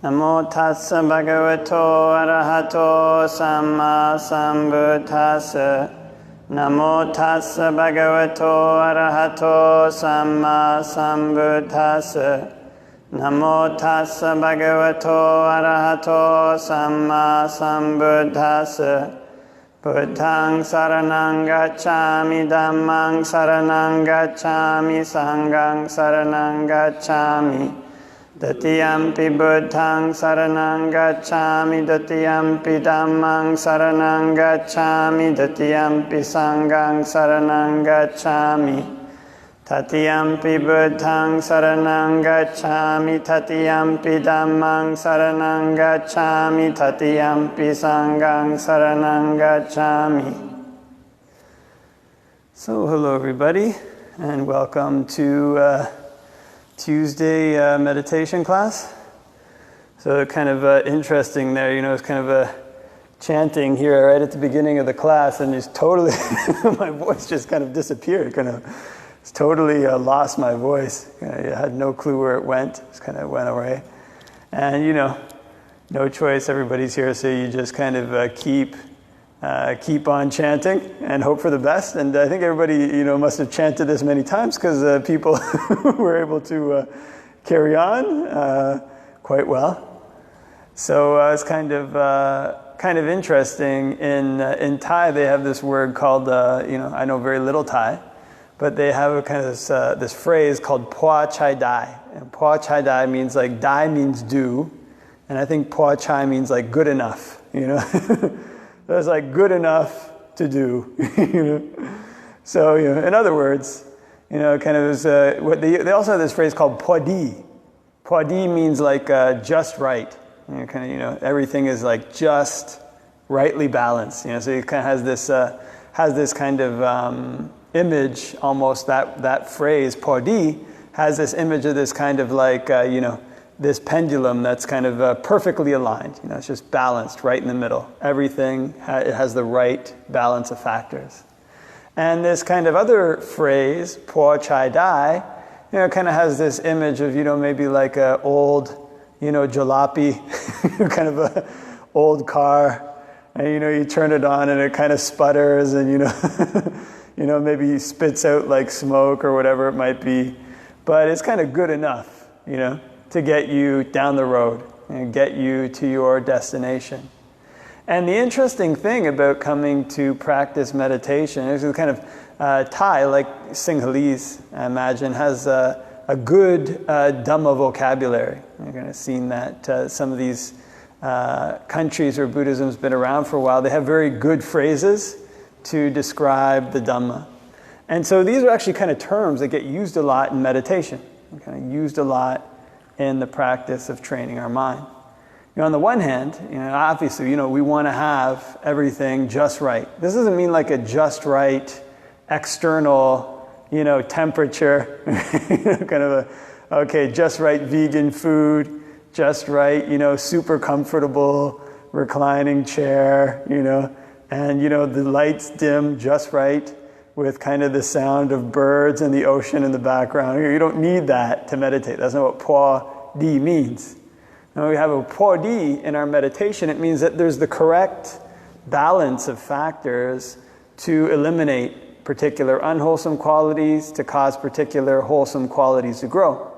Namo tassa bhagavato arahato samma sambuddhassa. Namo tassa bhagavato arahato samma sambuddhassa. Namo tassa bhagavato arahato samma sambuddhassa. Buddhaṃ saranang gacchāmi, Dhammāṃ saranang gacchāmi, Sanghaṃ saranang gacchāmi. Tatiyampi Buddhaṃ saranang gacchāmi, Tatiyampi Dhammāṃ saranang gacchāmi, Tatiyampi Sanghaṃ saranang gacchāmi. Tatiyampi Buddhaṃ saranang gacchāmi, Tatiyampi Dhammāṃ saranang gacchāmi, Tatiyampi Sanghaṃ saranang gacchāmi. So hello everybody, and welcome to Tuesday meditation class. So kind of interesting there, it's kind of a chanting here right at the beginning of the class, and just totally, my voice just kind of disappeared, totally lost my voice. I had no clue where it went. It just kind of went away. And no choice. Everybody's here, so you just kind of keep on chanting and hope for the best. And I think everybody must have chanted this many times because people were able to carry on quite well. So it's kind of interesting. In Thai, they have this word called I know very little Thai. But they have a kind of this phrase called pwa chai dai. And pwa chai dai means like dai means do. And I think pwa chai means like good enough, That's like good enough to do, So, in other words, kind of what they also have this phrase called pwadi. Pwadi means like just right. Everything is like just rightly balanced. So it kind of has this kind of image, almost that phrase pwadi has this image of this kind of like this pendulum that's kind of perfectly aligned. It's just balanced right in the middle. Everything it has the right balance of factors. And this kind of other phrase pwa chai dai kind of has this image of maybe like a old jalopy kind of a old car, and you turn it on and it kind of sputters, and maybe spits out like smoke or whatever it might be. But it's kind of good enough, to get you down the road and get you to your destination. And the interesting thing about coming to practice meditation is kind of Thai, like Sinhalese, I imagine, has a good Dhamma vocabulary. You've kind of seen that some of these countries where Buddhism's been around for a while, they have very good phrases to describe the Dhamma. And so these are actually kind of terms that get used a lot in meditation, kind of used a lot in the practice of training our mind. On the one hand, obviously, we want to have everything just right. This doesn't mean like a just right external, temperature, kind of just right vegan food, just right, super comfortable reclining chair, and the lights dim just right with kind of the sound of birds and the ocean in the background. You don't need that to meditate. That's not what pwa di means. When we have a pwa di in our meditation, it means that there's the correct balance of factors to eliminate particular unwholesome qualities, to cause particular wholesome qualities to grow.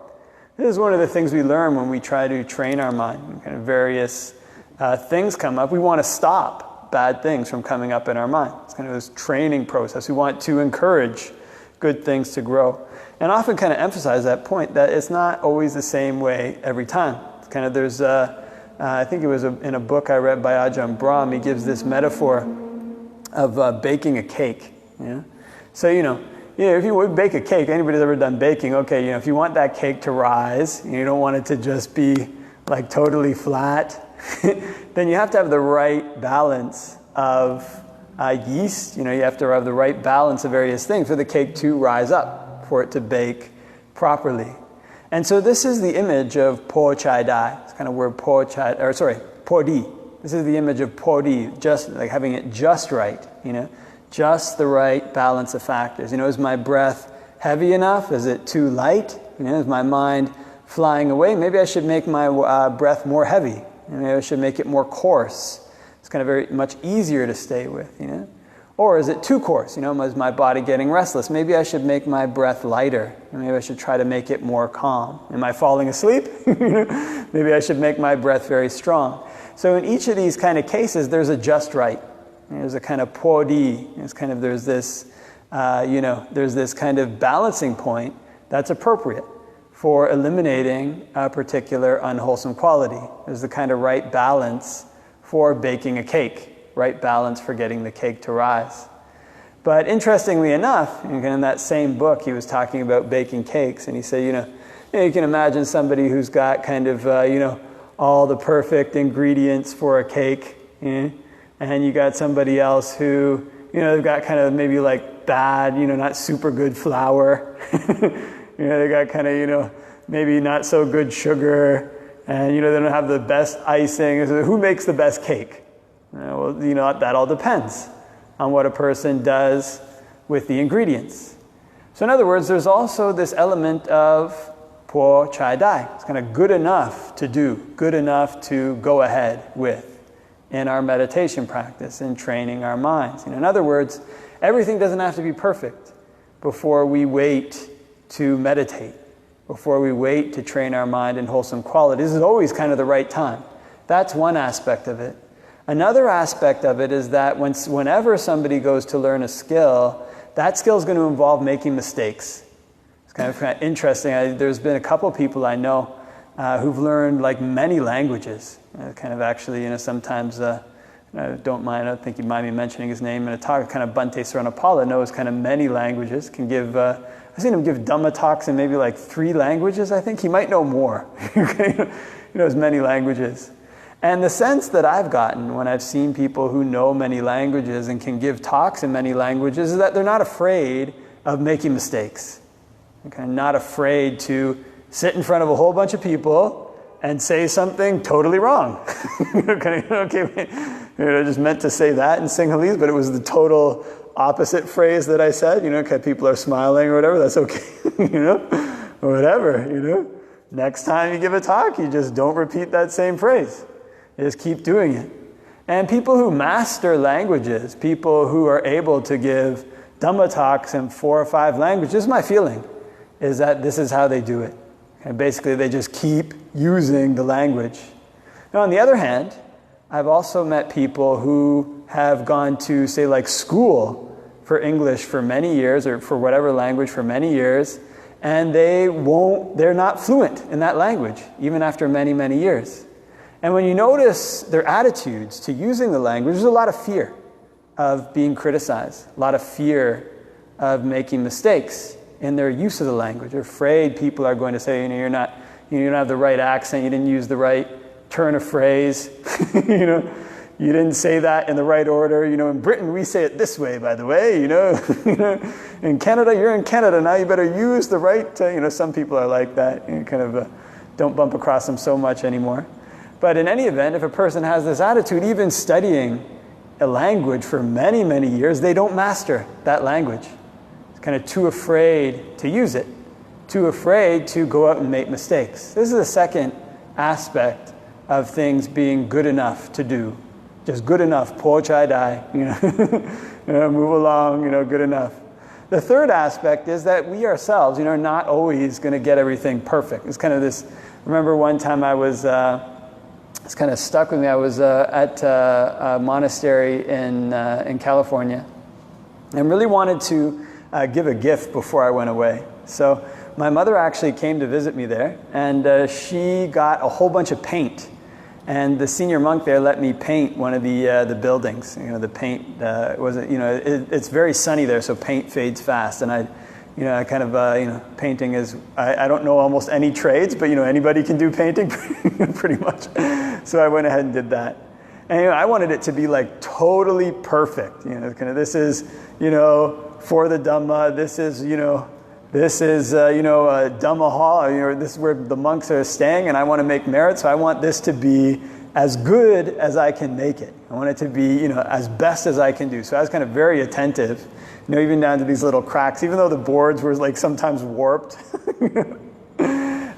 This is one of the things we learn when we try to train our mind. Kind of various things come up. We want to stop bad things from coming up in our mind. It's kind of this training process. We want to encourage good things to grow. And often kind of emphasize that point that it's not always the same way every time. It's kind of there's, I think it was in a book I read by Ajahn Brahm, he gives this metaphor of baking a cake. So, if you would bake a cake, anybody's ever done baking, okay, if you want that cake to rise, you don't want it to just be like totally flat, then you have to have the right balance of yeast. You have to have the right balance of various things for the cake to rise up, for it to bake properly. And so this is the image of po chai dai. It's kind of where po di. This is the image of po di, just like having it just right, just the right balance of factors. Is my breath heavy enough? Is it too light? Is my mind flying away. Maybe I should make my breath more heavy. Maybe I should make it more coarse. It's kind of very much easier to stay with, you know. Or is it too coarse? You know, is my body getting restless? Maybe I should make my breath lighter. Maybe I should try to make it more calm. Am I falling asleep? Maybe I should make my breath very strong. So in each of these kind of cases, there's a just right. There's a kind of pwadi. There's this, there's this kind of balancing point that's appropriate for eliminating a particular unwholesome quality. There's the kind of right balance for baking a cake. Right balance for getting the cake to rise. But interestingly enough, in that same book, he was talking about baking cakes, and he said, you can imagine somebody who's got kind of, all the perfect ingredients for a cake, and you got somebody else who, they've got kind of maybe like bad, not super good flour. They got kind of, maybe not so good sugar, and, they don't have the best icing. So who makes the best cake? Well, that all depends on what a person does with the ingredients. So in other words, there's also this element of po chai dai. It's kind of good enough to do, good enough to go ahead with in our meditation practice and training our minds. In other words, everything doesn't have to be perfect before we wait to meditate, before we wait to train our mind in wholesome quality. This is always kind of the right time. That's one aspect of it. Another aspect of it is that whenever somebody goes to learn a skill, that skill is going to involve making mistakes. It's kind of interesting. There's been a couple people I know who've learned like many languages. Kind of actually, sometimes, I don't think you mind me mentioning his name in a talk, kind of Bhante Sranapala knows kind of many languages, can give, I've seen him give Dhamma talks in maybe like 3 languages, I think. He might know more. He knows many languages. And the sense that I've gotten when I've seen people who know many languages and can give talks in many languages is that they're not afraid of making mistakes. They're not afraid to sit in front of a whole bunch of people and say something totally wrong. I just meant to say that in Sinhalese, but it was the total opposite phrase that I said. People are smiling or whatever, that's okay. Or whatever, Next time you give a talk, you just don't repeat that same phrase. Just keep doing it. And people who master languages, people who are able to give Dhamma talks in 4 or 5 languages, this is my feeling, is that this is how they do it. And basically they just keep using the language. Now on the other hand, I've also met people who have gone to, say, like school for English for many years, or for whatever language for many years, and they're not fluent in that language, even after many, many years. And when you notice their attitudes to using the language, there's a lot of fear of being criticized, a lot of fear of making mistakes in their use of the language. They're afraid people are going to say, you don't have the right accent, you didn't use the right turn of phrase, you didn't say that in the right order. In Britain we say it this way, by the way, In Canada, you're in Canada, now you better use the right, some people are like that, don't bump across them so much anymore. But in any event, if a person has this attitude, even studying a language for many, many years, they don't master that language. It's kind of too afraid to use it, too afraid to go out and make mistakes. This is the second aspect of things being good enough to do. Just good enough, po chai dai, move along, good enough. The third aspect is that we ourselves, are not always going to get everything perfect. It's kind of this, I remember one time it's kind of stuck with me. I was at a monastery in California and really wanted to give a gift before I went away. So my mother actually came to visit me there, and she got a whole bunch of paint. And the senior monk there let me paint one of the buildings. The paint wasn't, it's very sunny there, so paint fades fast. And I kind of, painting is, I don't know almost any trades, but, anybody can do painting pretty much. So I went ahead and did that. And, I wanted it to be like totally perfect. This is, for the Dhamma, this is, a Dhamma hall, this is where the monks are staying, and I want to make merit, so I want this to be as good as I can make it. I want it to be, as best as I can do. So I was kind of very attentive, even down to these little cracks, even though the boards were like sometimes warped.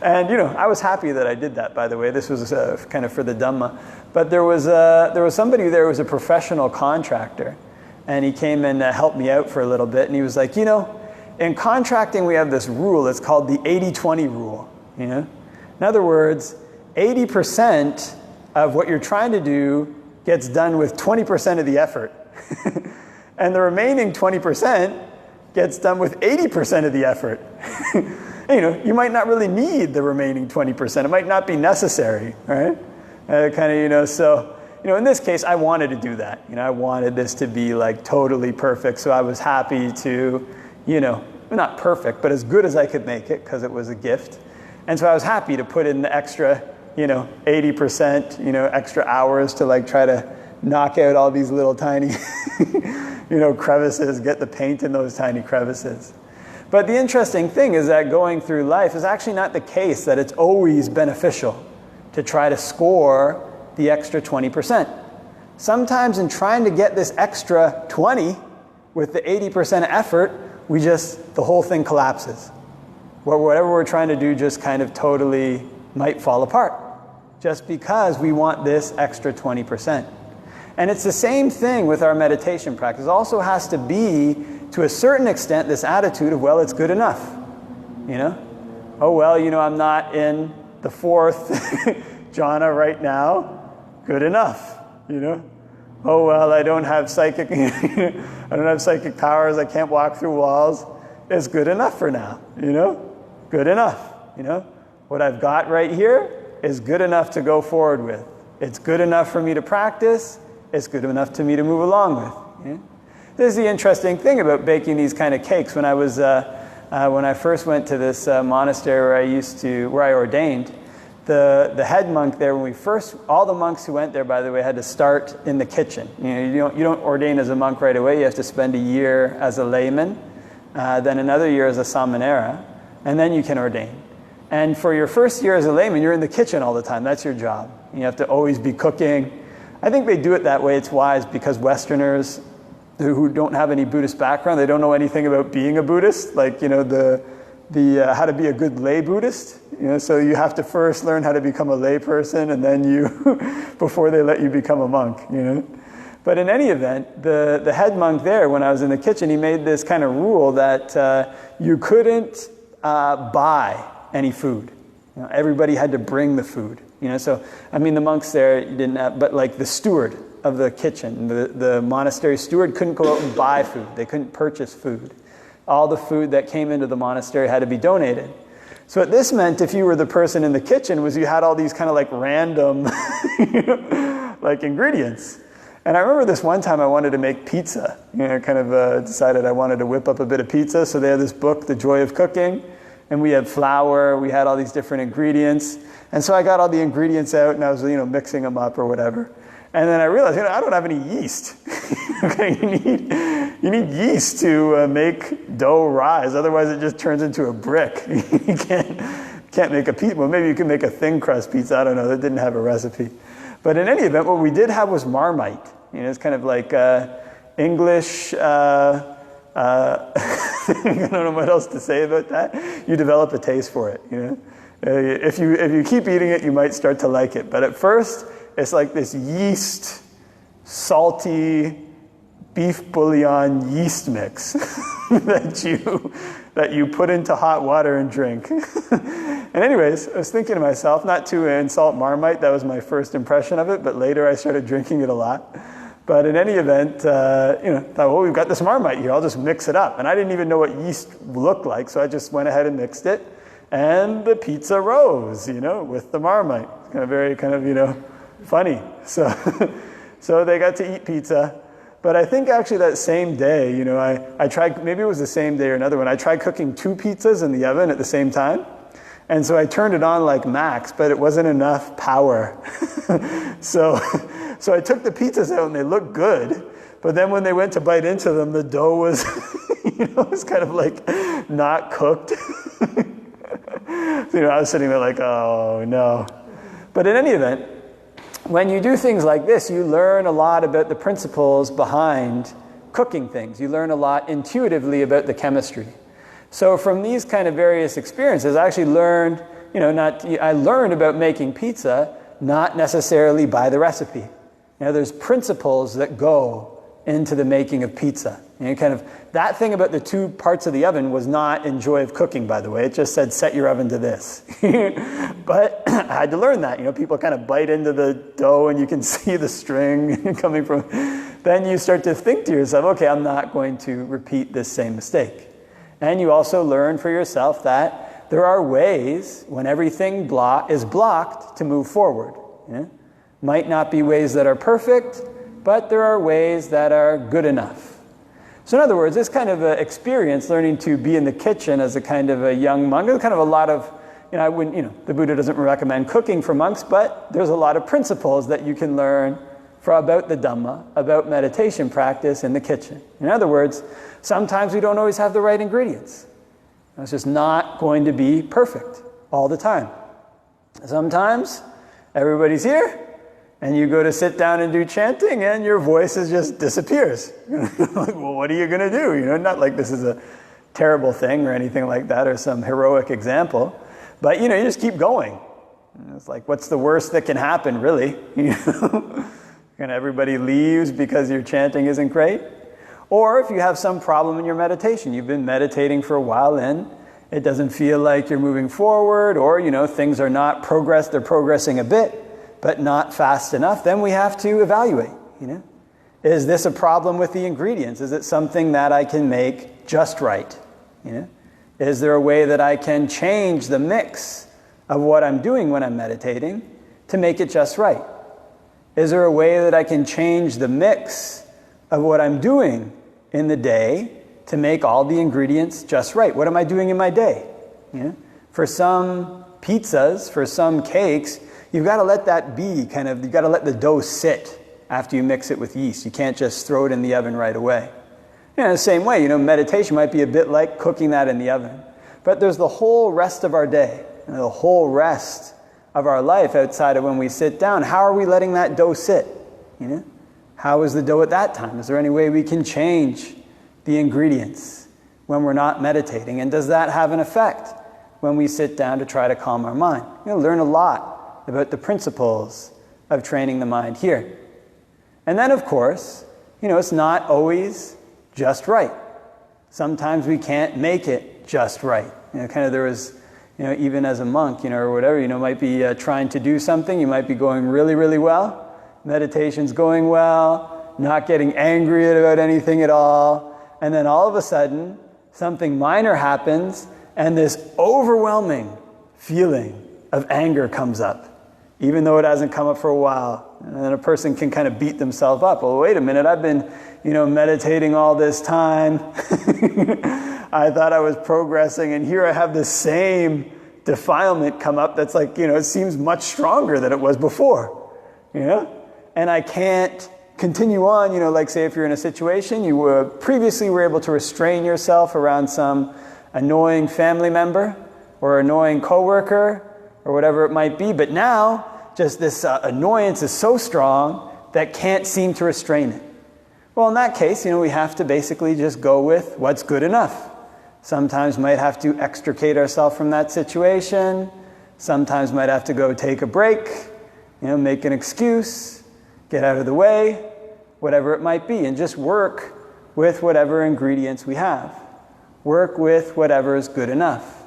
And I was happy that I did that, by the way. This was kind of for the Dhamma. But there was somebody there who was a professional contractor. And he came and helped me out for a little bit. And he was like, in contracting we have this rule. It's called the 80-20 rule. In other words, 80% of what you're trying to do gets done with 20% of the effort. And the remaining 20% gets done with 80% of the effort. You might not really need the remaining 20%. It might not be necessary, right? So, in this case, I wanted to do that. I wanted this to be like totally perfect. So I was happy to, not perfect, but as good as I could make it because it was a gift. And so I was happy to put in the extra, 80%, extra hours to like try to knock out all these little tiny, crevices, get the paint in those tiny crevices. But the interesting thing is that going through life is actually not the case that it's always beneficial to try to score the extra 20%. Sometimes in trying to get this extra 20 with the 80% effort, the whole thing collapses. Whatever we're trying to do just kind of totally might fall apart just because we want this extra 20%. And it's the same thing with our meditation practice. It also has to be, to a certain extent, this attitude of, well, it's good enough. Oh, well, I'm not in the fourth jhana right now. Good enough, Oh, well, I don't have psychic powers. I can't walk through walls. It's good enough for now, Good enough, What I've got right here is good enough to go forward with. It's good enough for me to practice. It's good enough to me to move along with. This is the interesting thing about baking these kind of cakes. When I first went to this monastery where I ordained, the head monk there, all the monks who went there, by the way, had to start in the kitchen. You don't ordain as a monk right away. You have to spend a year as a layman, then another year as a samanera, and then you can ordain. And for your first year as a layman, you're in the kitchen all the time. That's your job. You have to always be cooking. I think they do it that way. It's wise because Westerners who don't have any Buddhist background, they don't know anything about being a Buddhist, like, the how to be a good lay Buddhist. So you have to first learn how to become a lay person, and then before they let you become a monk. But in any event, the head monk there, when I was in the kitchen, he made this kind of rule that you couldn't buy any food. Everybody had to bring the food. So the monks there didn't have, but like the steward of the kitchen, the monastery steward couldn't go out and buy food. They couldn't purchase food. All the food that came into the monastery had to be donated. So what this meant, if you were the person in the kitchen, was you had all these kind of like random like ingredients. And I remember this one time I wanted to make pizza. Decided I wanted to whip up a bit of pizza. So they had this book, The Joy of Cooking. And we had flour, we had all these different ingredients. And so I got all the ingredients out and I was, mixing them up or whatever. And then I realized, I don't have any yeast. You need yeast to make dough rise. Otherwise it just turns into a brick. You can't make a pizza. Well, maybe you can make a thin crust pizza. I don't know. That didn't have a recipe. But in any event, what we did have was Marmite. It's kind of like English... I don't know what else to say about that. You develop a taste for it, If you keep eating it, you might start to like it. But at first, it's like this yeast, salty, beef bouillon yeast mix that you put into hot water and drink. And anyways, I was thinking to myself, not to insult Marmite, that was my first impression of it, but later I started drinking it a lot. But in any event, thought, well, we've got this Marmite here. I'll just mix it up. And I didn't even know what yeast looked like, so I just went ahead and mixed it. And the pizza rose, with the Marmite. It's funny. So they got to eat pizza. But I think actually that same day, I tried, maybe it was the same day or another one, I tried cooking 2 pizzas in the oven at the same time. And so I turned it on like max, but it wasn't enough power. So I took the pizzas out and they looked good, but then when they went to bite into them, the dough was, it was kind of like not cooked. I was sitting there like, oh no. But in any event, when you do things like this, you learn a lot about the principles behind cooking things. You learn a lot intuitively about the chemistry. So from these kind of various experiences, I actually learned I learned about making pizza, not necessarily by the recipe. There's principles that go into the making of pizza. That thing about the two parts of the oven was not in Joy of Cooking, by the way. It just said, set your oven to this. But I had to learn that. People kind of bite into the dough and you can see the string coming from. Then you start to think to yourself, okay, I'm not going to repeat this same mistake. And you also learn for yourself that there are ways when everything is blocked to move forward. Might not be ways that are perfect, but there are ways that are good enough. So in other words, this kind of experience, learning to be in the kitchen as a kind of a young monk, there's kind of a lot of, the Buddha doesn't recommend cooking for monks, but there's a lot of principles that you can learn about the Dhamma, about meditation practice in the kitchen. In other words, sometimes we don't always have the right ingredients. It's just not going to be perfect all the time. Sometimes everybody's here, and you go to sit down and do chanting, and your voice just disappears. Like, well, what are you going to do? Not like this is a terrible thing or anything like that, or some heroic example. But, you just keep going. It's like, what's the worst that can happen, really? And everybody leaves because your chanting isn't great. Or if you have some problem in your meditation, you've been meditating for a while and it doesn't feel like you're moving forward, or, things are not they're progressing a bit, but not fast enough, then we have to evaluate, Is this a problem with the ingredients? Is it something that I can make just right? Is there a way that I can change the mix of what I'm doing when I'm meditating to make it just right? Is there a way that I can change the mix of what I'm doing in the day to make all the ingredients just right? What am I doing in my day? For some pizzas, for some cakes, you've got to let that be you've got to let the dough sit after you mix it with yeast. You can't just throw it in the oven right away. The same way, meditation might be a bit like cooking that in the oven. But there's the whole rest of our day, the whole rest of our life outside of when we sit down. How are we letting that dough sit? How is the dough at that time? Is there any way we can change the ingredients when we're not meditating? And does that have an effect when we sit down to try to calm our mind? Learn a lot about the principles of training the mind here. And then, of course, it's not always just right. Sometimes we can't make it just right. There was, even as a monk, or whatever, might be trying to do something. You might be going really, really well. Meditation's going well, not getting angry about anything at all. And then all of a sudden, something minor happens, and this overwhelming feeling of anger comes up, even though it hasn't come up for a while. And then a person can kind of beat themselves up. Well, wait a minute, I've been, meditating all this time. I thought I was progressing, and here I have the same defilement come up that's like, it seems much stronger than it was before. And I can't continue on, like say if you're in a situation, you previously were able to restrain yourself around some annoying family member or annoying coworker or whatever it might be, but now just this annoyance is so strong that can't seem to restrain it. Well, in that case, we have to basically just go with what's good enough. Sometimes might have to extricate ourselves from that situation. Sometimes might have to go take a break, make an excuse, get out of the way, whatever it might be, and just work with whatever ingredients we have. Work with whatever is good enough.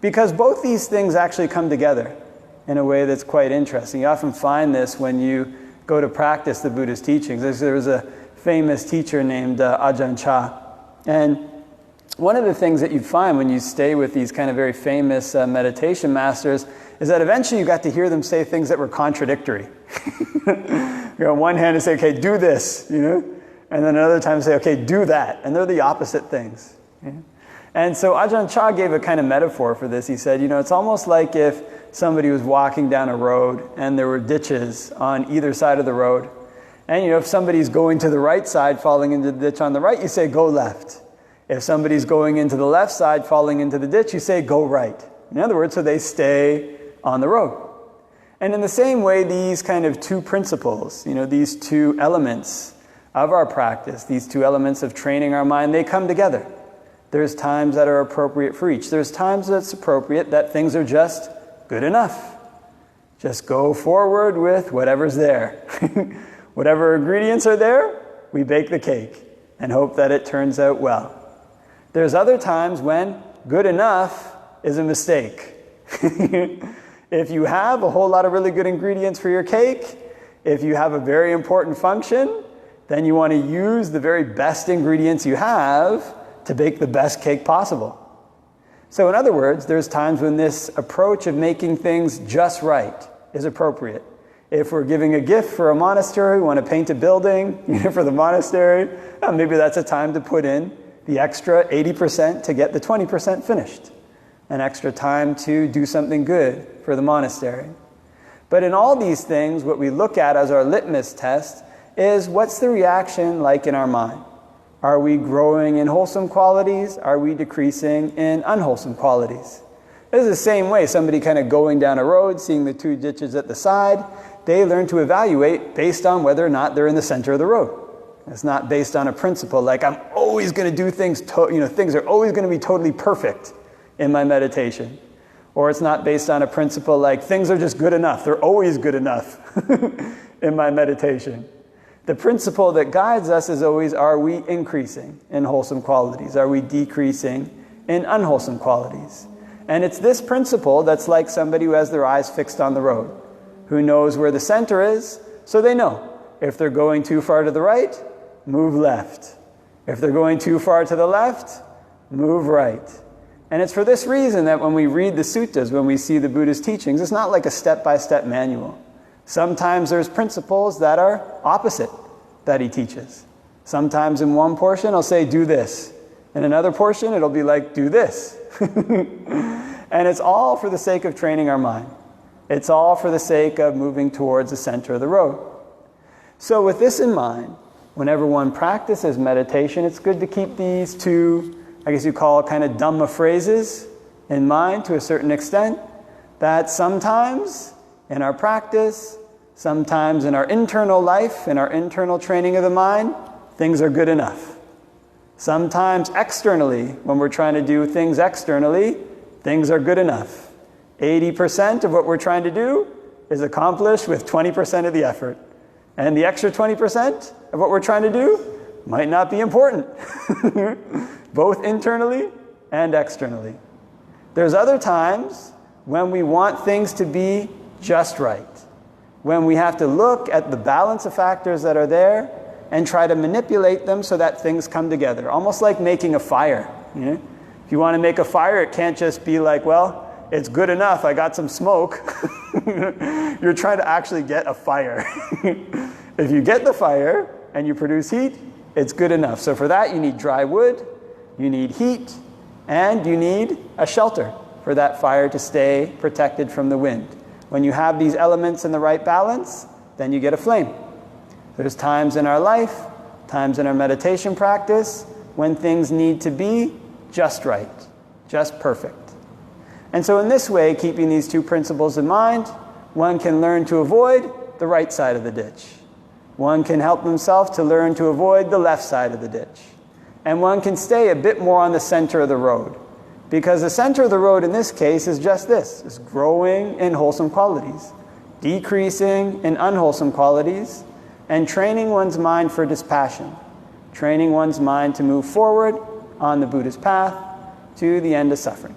Because both these things actually come together in a way that's quite interesting. You often find this when you go to practice the Buddha's teachings. There was a famous teacher named Ajahn Chah. And one of the things that you find when you stay with these kind of very famous meditation masters is that eventually you got to hear them say things that were contradictory. On one hand, they say, okay, do this, and then another time say, okay, do that. And they're the opposite things. And so Ajahn Chah gave a kind of metaphor for this. He said, it's almost like if somebody was walking down a road and there were ditches on either side of the road. And, if somebody's going to the right side, falling into the ditch on the right, you say, go left. If somebody's going into the left side, falling into the ditch, you say, go right. In other words, so they stay on the road. And in the same way, these kind of two principles, these two elements of our practice, these two elements of training our mind, they come together. There's times that are appropriate for each. There's times that's appropriate that things are just good enough. Just go forward with whatever's there. Whatever ingredients are there, we bake the cake and hope that it turns out well. There's other times when good enough is a mistake. If you have a whole lot of really good ingredients for your cake, if you have a very important function, then you want to use the very best ingredients you have to bake the best cake possible. So in other words, there's times when this approach of making things just right is appropriate. If we're giving a gift for a monastery, we want to paint a building for the monastery, maybe that's a time to put in the extra 80% to get the 20% finished. An extra time to do something good for the monastery. But in all these things, what we look at as our litmus test is what's the reaction like in our mind? Are we growing in wholesome qualities? Are we decreasing in unwholesome qualities? This is the same way, somebody kind of going down a road, seeing the two ditches at the side, they learn to evaluate based on whether or not they're in the center of the road. It's not based on a principle like I'm always going to do things, things are always going to be totally perfect in my meditation. Or it's not based on a principle like things are just good enough, they're always good enough in my meditation. The principle that guides us is always, are we increasing in wholesome qualities? Are we decreasing in unwholesome qualities? And it's this principle that's like somebody who has their eyes fixed on the road, who knows where the center is, so they know. If they're going too far to the right, move left. If they're going too far to the left, move right. And it's for this reason that when we read the suttas, when we see the Buddha's teachings, it's not like a step-by-step manual. Sometimes there's principles that are opposite that he teaches. Sometimes in one portion, I'll say, do this. In another portion, it'll be like, do this. And it's all for the sake of training our mind. It's all for the sake of moving towards the center of the road. So with this in mind, whenever one practices meditation, it's good to keep these two, I guess you call kind of Dhamma phrases in mind to a certain extent, that sometimes in our practice, sometimes in our internal life, in our internal training of the mind, things are good enough. Sometimes externally, when we're trying to do things externally, things are good enough. 80% of what we're trying to do is accomplished with 20% of the effort. And the extra 20% of what we're trying to do might not be important, both internally and externally. There's other times when we want things to be just right, when we have to look at the balance of factors that are there and try to manipulate them so that things come together, almost like making a fire. If you want to make a fire, it can't just be like, well, it's good enough, I got some smoke. You're trying to actually get a fire. If you get the fire and you produce heat, it's good enough. So for that, you need dry wood, you need heat, and you need a shelter for that fire to stay protected from the wind. When you have these elements in the right balance, then you get a flame. There's times in our life, times in our meditation practice, when things need to be just right, just perfect. And so in this way, keeping these two principles in mind, one can learn to avoid the right side of the ditch. One can help himself to learn to avoid the left side of the ditch. And one can stay a bit more on the center of the road. Because the center of the road in this case is just this, is growing in wholesome qualities, decreasing in unwholesome qualities, and training one's mind for dispassion, training one's mind to move forward on the Buddha's path to the end of suffering.